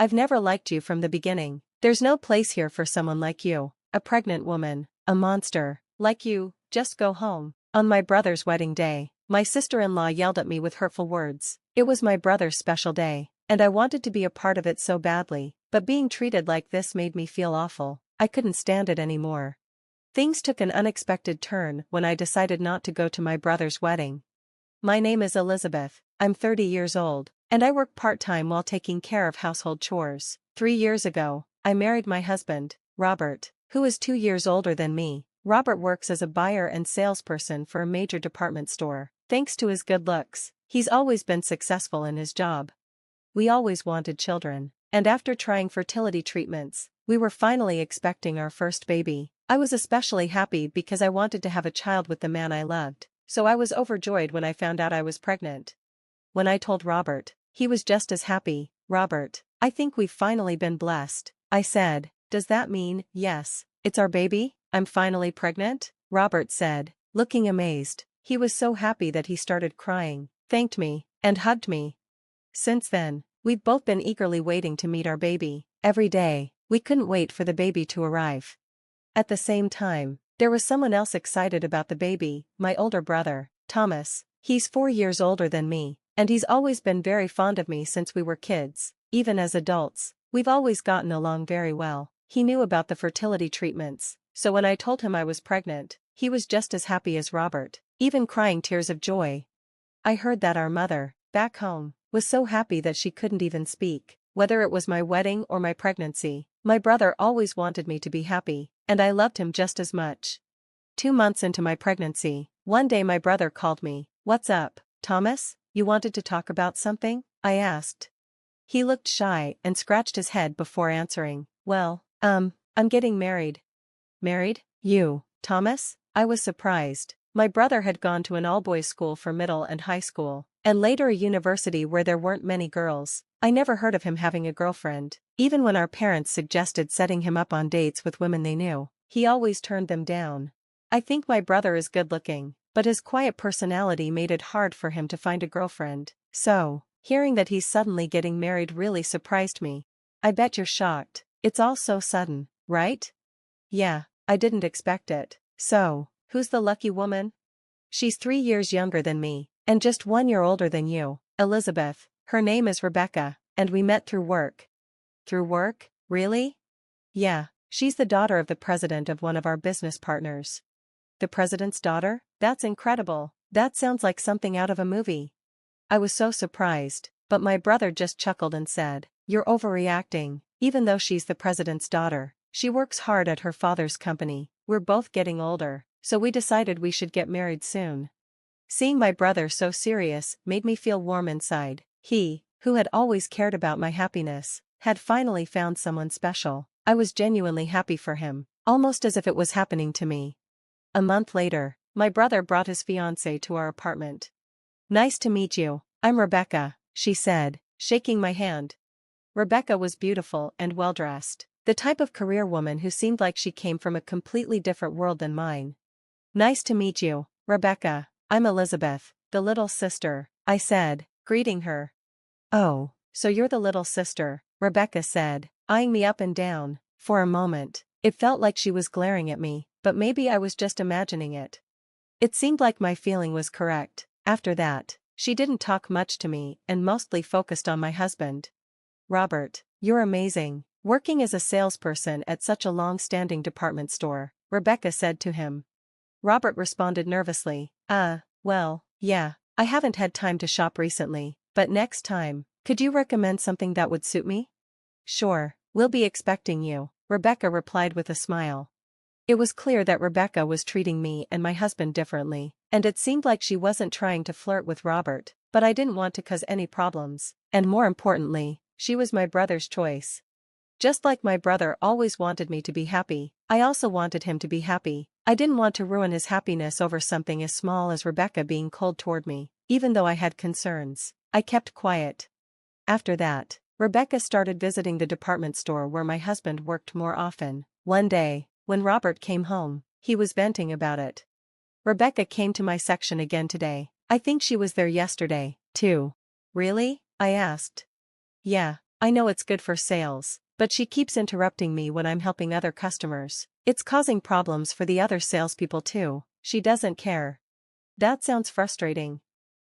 I've never liked you from the beginning. There's no place here for someone like you. A pregnant woman. A monster. Like you. Just go home. On my brother's wedding day, my sister-in-law yelled at me with hurtful words. It was my brother's special day, and I wanted to be a part of it so badly, but being treated like this made me feel awful. I couldn't stand it anymore. Things took an unexpected turn when I decided not to go to my brother's wedding. My name is Elizabeth, I'm 30 years old, and I work part-time while taking care of household chores. 3 years ago, I married my husband, Robert, who is 2 years older than me. Robert works as a buyer and salesperson for a major department store. Thanks to his good looks, he's always been successful in his job. We always wanted children, and after trying fertility treatments, we were finally expecting our first baby. I was especially happy because I wanted to have a child with the man I loved, so I was overjoyed when I found out I was pregnant. When I told Robert, he was just as happy. Robert, I think we've finally been blessed, I said. Does that mean, yes, it's our baby? I'm finally pregnant? Robert said, looking amazed. He was so happy that he started crying, thanked me, and hugged me. Since then, we've both been eagerly waiting to meet our baby. Every day, we couldn't wait for the baby to arrive. At the same time, there was someone else excited about the baby, my older brother, Thomas. He's 4 years older than me, and he's always been very fond of me since we were kids. Even as adults, we've always gotten along very well. He knew about the fertility treatments, so when I told him I was pregnant, he was just as happy as Robert, even crying tears of joy. I heard that our mother, back home, was so happy that she couldn't even speak. Whether it was my wedding or my pregnancy, my brother always wanted me to be happy, and I loved him just as much. 2 months into my pregnancy, one day my brother called me. What's up, Thomas? You wanted to talk about something? I asked. He looked shy and scratched his head before answering. Well, I'm getting married. Married? You, Thomas? I was surprised. My brother had gone to an all-boys school for middle and high school, and later a university where there weren't many girls. I never heard of him having a girlfriend. Even when our parents suggested setting him up on dates with women they knew, he always turned them down. I think my brother is good-looking, but his quiet personality made it hard for him to find a girlfriend. So, hearing that he's suddenly getting married really surprised me. I bet you're shocked. It's all so sudden, right? Yeah, I didn't expect it. So, who's the lucky woman? She's 3 years younger than me, and just 1 year older than you, Elizabeth. Her name is Rebecca, and we met through work. Through work? Really? Yeah, she's the daughter of the president of one of our business partners. The president's daughter? That's incredible. That sounds like something out of a movie. I was so surprised, but my brother just chuckled and said, "You're overreacting. Even though she's the president's daughter, she works hard at her father's company. We're both getting older, so we decided we should get married soon." Seeing my brother so serious made me feel warm inside. He, who had always cared about my happiness, had finally found someone special. I was genuinely happy for him, almost as if it was happening to me. A month later, my brother brought his fiancée to our apartment. "Nice to meet you, I'm Rebecca," she said, shaking my hand. Rebecca was beautiful and well-dressed, the type of career woman who seemed like she came from a completely different world than mine. "Nice to meet you, Rebecca. I'm Elizabeth, the little sister," I said, greeting her. "Oh, so you're the little sister," Rebecca said, eyeing me up and down. For a moment, it felt like she was glaring at me, but maybe I was just imagining it. It seemed like my feeling was correct. After that, she didn't talk much to me and mostly focused on my husband. "Robert, you're amazing, working as a salesperson at such a long-standing department store," Rebecca said to him. Robert responded nervously, well, yeah, I haven't had time to shop recently, but next time, could you recommend something that would suit me?" "Sure, we'll be expecting you," Rebecca replied with a smile. It was clear that Rebecca was treating me and my husband differently, and it seemed like she wasn't trying to flirt with Robert, but I didn't want to cause any problems, and more importantly, she was my brother's choice. Just like my brother always wanted me to be happy, I also wanted him to be happy. I didn't want to ruin his happiness over something as small as Rebecca being cold toward me. Even though I had concerns, I kept quiet. After that, Rebecca started visiting the department store where my husband worked more often. One day, when Robert came home, he was venting about it. "Rebecca came to my section again today. I think she was there yesterday, too." "Really?" I asked. "Yeah, I know it's good for sales, but she keeps interrupting me when I'm helping other customers. It's causing problems for the other salespeople too. She doesn't care. That sounds frustrating.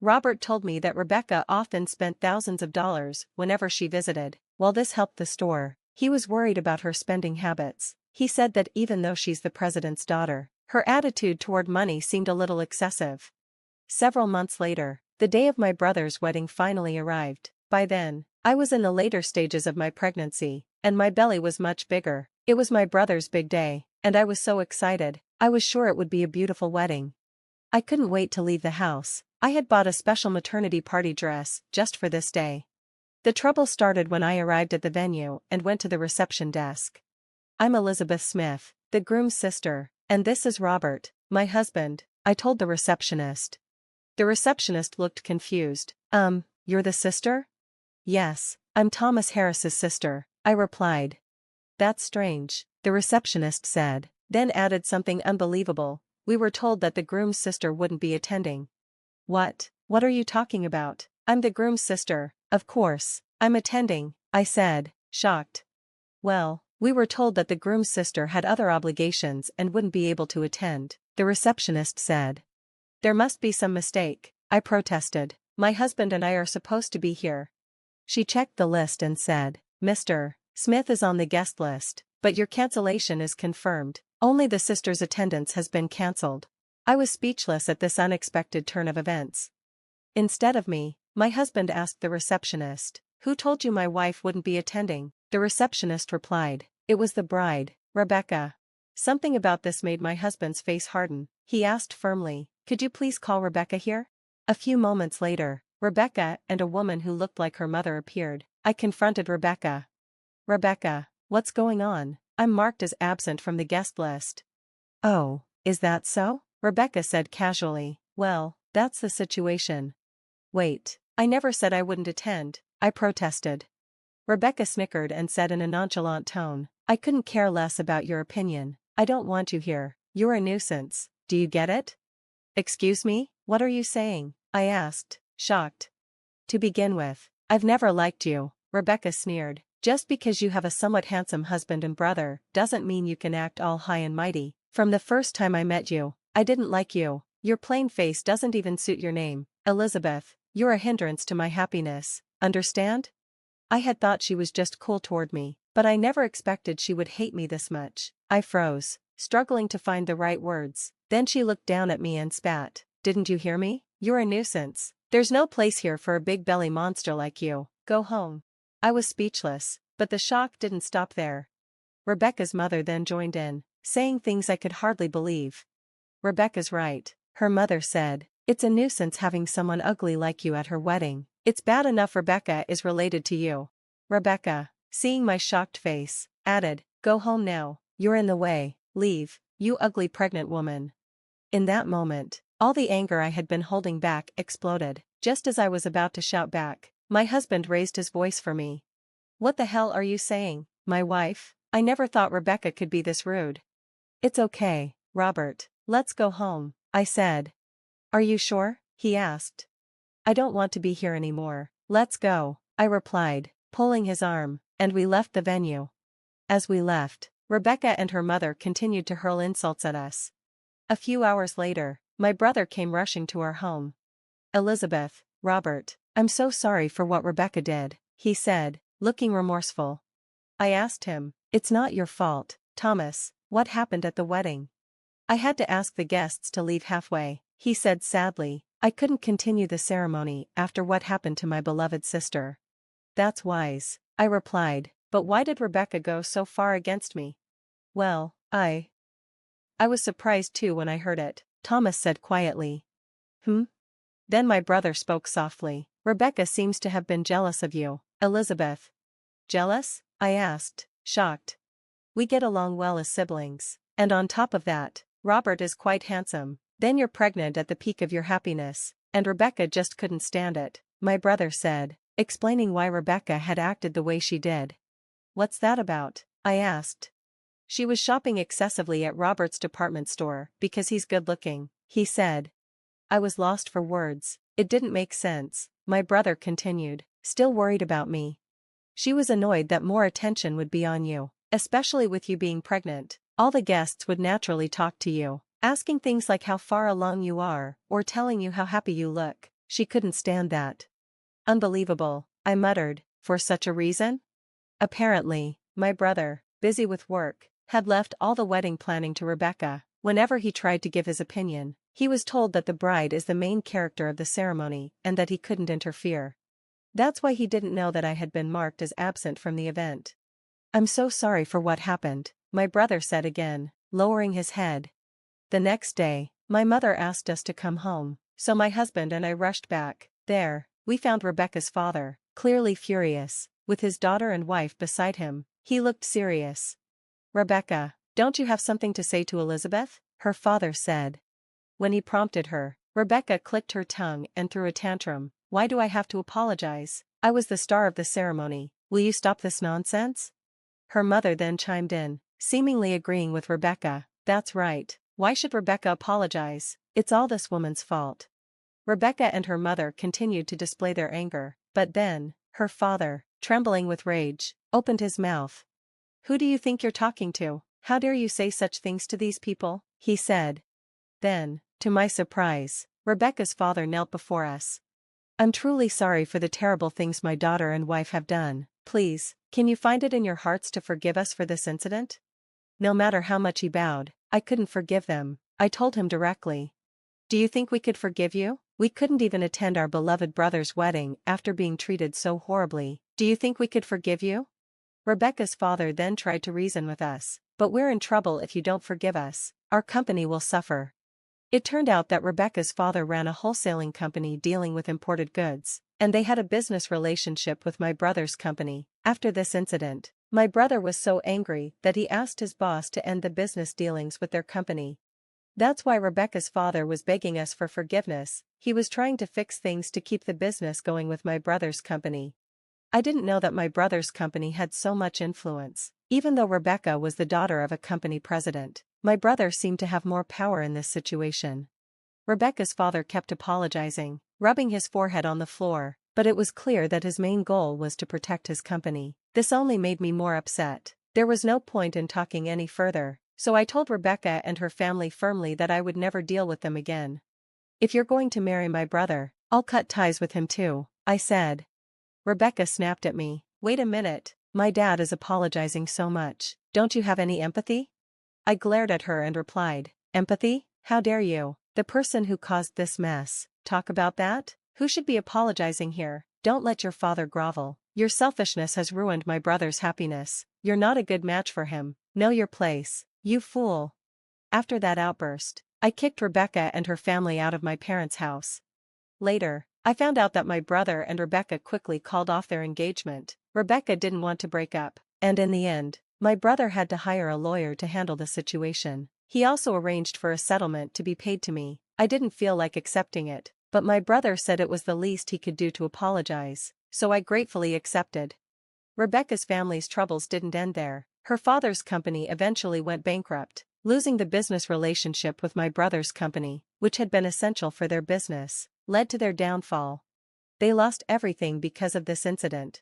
Robert told me that Rebecca often spent thousands of dollars whenever she visited. While this helped the store, he was worried about her spending habits. He said that even though she's the president's daughter, her attitude toward money seemed a little excessive. Several months later, the day of my brother's wedding finally arrived. By then, I was in the later stages of my pregnancy, and my belly was much bigger. It was my brother's big day, and I was so excited. I was sure it would be a beautiful wedding. I couldn't wait to leave the house. I had bought a special maternity party dress just for this day. The trouble started when I arrived at the venue and went to the reception desk. I'm Elizabeth Smith, the groom's sister, and this is Robert, my husband, I told the receptionist. The receptionist looked confused. You're the sister? Yes, I'm Thomas Harris's sister, I replied. That's strange, the receptionist said, then added something unbelievable. We were told that the groom's sister wouldn't be attending. What are you talking about? I'm the groom's sister, of course, I'm attending, I said, shocked. Well, we were told that the groom's sister had other obligations and wouldn't be able to attend, the receptionist said. There must be some mistake, I protested. My husband and I are supposed to be here. She checked the list and said, Mr. Smith is on the guest list, but your cancellation is confirmed. Only the sister's attendance has been cancelled. I was speechless at this unexpected turn of events. Instead of me, my husband asked the receptionist, "Who told you my wife wouldn't be attending?" The receptionist replied, "It was the bride, Rebecca." Something about this made my husband's face harden. He asked firmly, "Could you please call Rebecca here?" A few moments later, Rebecca and a woman who looked like her mother appeared. I confronted Rebecca. "Rebecca, what's going on? I'm marked as absent from the guest list." "Oh, is that so?" Rebecca said casually. "Well, that's the situation." "Wait, I never said I wouldn't attend," I protested. Rebecca snickered and said in a nonchalant tone, "I couldn't care less about your opinion. I don't want you here. You're a nuisance. Do you get it?" "Excuse me, what are you saying?" I asked, shocked. "To begin with, I've never liked you," Rebecca sneered. "Just because you have a somewhat handsome husband and brother doesn't mean you can act all high and mighty. From the first time I met you, I didn't like you. Your plain face doesn't even suit your name, Elizabeth. You're a hindrance to my happiness, understand?" I had thought she was just cool toward me, but I never expected she would hate me this much. I froze, struggling to find the right words. Then she looked down at me and spat. "Didn't you hear me? You're a nuisance. There's no place here for a big belly monster like you. Go home." I was speechless, but the shock didn't stop there. Rebecca's mother then joined in, saying things I could hardly believe. "Rebecca's right," her mother said. "It's a nuisance having someone ugly like you at her wedding. It's bad enough Rebecca is related to you." Rebecca, seeing my shocked face, added, "Go home now, you're in the way. Leave, you ugly pregnant woman." In that moment, all the anger I had been holding back exploded. Just as I was about to shout back, my husband raised his voice for me. "What the hell are you saying, my wife? I never thought Rebecca could be this rude." "It's okay, Robert, let's go home," I said. "Are you sure?" he asked. "I don't want to be here anymore. Let's go," I replied, pulling his arm, and we left the venue. As we left, Rebecca and her mother continued to hurl insults at us. A few hours later, my brother came rushing to our home. "Elizabeth, Robert, I'm so sorry for what Rebecca did," he said, looking remorseful. I asked him, "It's not your fault, Thomas. What happened at the wedding?" "I had to ask the guests to leave halfway," he said sadly. "I couldn't continue the ceremony after what happened to my beloved sister." "That's wise," I replied, "but why did Rebecca go so far against me?" "Well, I was surprised too when I heard it," Thomas said quietly. Then my brother spoke softly. "Rebecca seems to have been jealous of you, Elizabeth." "Jealous?" I asked, shocked. "We get along well as siblings, and on top of that, Robert is quite handsome. Then you're pregnant at the peak of your happiness, and Rebecca just couldn't stand it," my brother said, explaining why Rebecca had acted the way she did. "What's that about?" I asked. "She was shopping excessively at Robert's department store because he's good-looking," he said. I was lost for words. It didn't make sense, my brother continued, still worried about me. She was annoyed that more attention would be on you, especially with you being pregnant. All the guests would naturally talk to you, asking things like how far along you are, or telling you how happy you look. She couldn't stand that. Unbelievable, I muttered, for such a reason? Apparently, my brother, busy with work, had left all the wedding planning to Rebecca. Whenever he tried to give his opinion, he was told that the bride is the main character of the ceremony and that he couldn't interfere. That's why he didn't know that I had been marked as absent from the event. I'm so sorry for what happened, my brother said again, lowering his head. The next day, my mother asked us to come home, so my husband and I rushed back. There, we found Rebecca's father, clearly furious, with his daughter and wife beside him. He looked serious. Rebecca, don't you have something to say to Elizabeth? Her father said. When he prompted her, Rebecca clicked her tongue and threw a tantrum. Why do I have to apologize? I was the star of the ceremony. Will you stop this nonsense? Her mother then chimed in, seemingly agreeing with Rebecca. That's right. Why should Rebecca apologize? It's all this woman's fault. Rebecca and her mother continued to display their anger, but then, her father, trembling with rage, opened his mouth. Who do you think you're talking to? How dare you say such things to these people? He said. Then, to my surprise, Rebecca's father knelt before us. I'm truly sorry for the terrible things my daughter and wife have done. Please, can you find it in your hearts to forgive us for this incident? No matter how much he bowed, I couldn't forgive them. I told him directly. Do you think we could forgive you? We couldn't even attend our beloved brother's wedding after being treated so horribly. Do you think we could forgive you? Rebecca's father then tried to reason with us. But we're in trouble if you don't forgive us. Our company will suffer. It turned out that Rebecca's father ran a wholesaling company dealing with imported goods, and they had a business relationship with my brother's company. After this incident, my brother was so angry that he asked his boss to end the business dealings with their company. That's why Rebecca's father was begging us for forgiveness. He was trying to fix things to keep the business going with my brother's company. I didn't know that my brother's company had so much influence. Even though Rebecca was the daughter of a company president, my brother seemed to have more power in this situation. Rebecca's father kept apologizing, rubbing his forehead on the floor, but it was clear that his main goal was to protect his company. This only made me more upset. There was no point in talking any further, so I told Rebecca and her family firmly that I would never deal with them again. If you're going to marry my brother, I'll cut ties with him too, I said. Rebecca snapped at me. Wait a minute, my dad is apologizing so much. Don't you have any empathy? I glared at her and replied, empathy? How dare you? The person who caused this mess. Talk about that? Who should be apologizing here? Don't let your father grovel. Your selfishness has ruined my brother's happiness. You're not a good match for him. Know your place, you fool. After that outburst, I kicked Rebecca and her family out of my parents' house. Later, I found out that my brother and Rebecca quickly called off their engagement. Rebecca didn't want to break up, and in the end, my brother had to hire a lawyer to handle the situation. He also arranged for a settlement to be paid to me. I didn't feel like accepting it, but my brother said it was the least he could do to apologize, so I gratefully accepted. Rebecca's family's troubles didn't end there. Her father's company eventually went bankrupt, losing the business relationship with my brother's company, which had been essential for their business, led to their downfall. They lost everything because of this incident.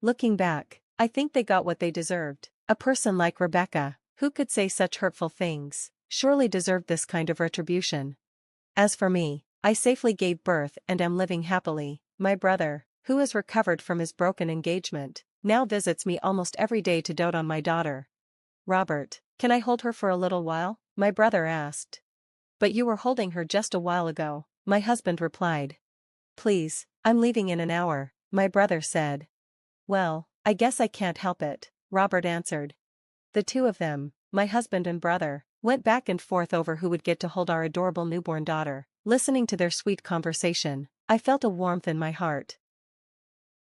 Looking back, I think they got what they deserved. A person like Rebecca, who could say such hurtful things, surely deserved this kind of retribution. As for me, I safely gave birth and am living happily. My brother, who has recovered from his broken engagement, now visits me almost every day to dote on my daughter. Robert, can I hold her for a little while? My brother asked. But you were holding her just a while ago, my husband replied. Please, I'm leaving in an hour, my brother said. Well, I guess I can't help it, Robert answered. The two of them, my husband and brother, went back and forth over who would get to hold our adorable newborn daughter. Listening to their sweet conversation, I felt a warmth in my heart.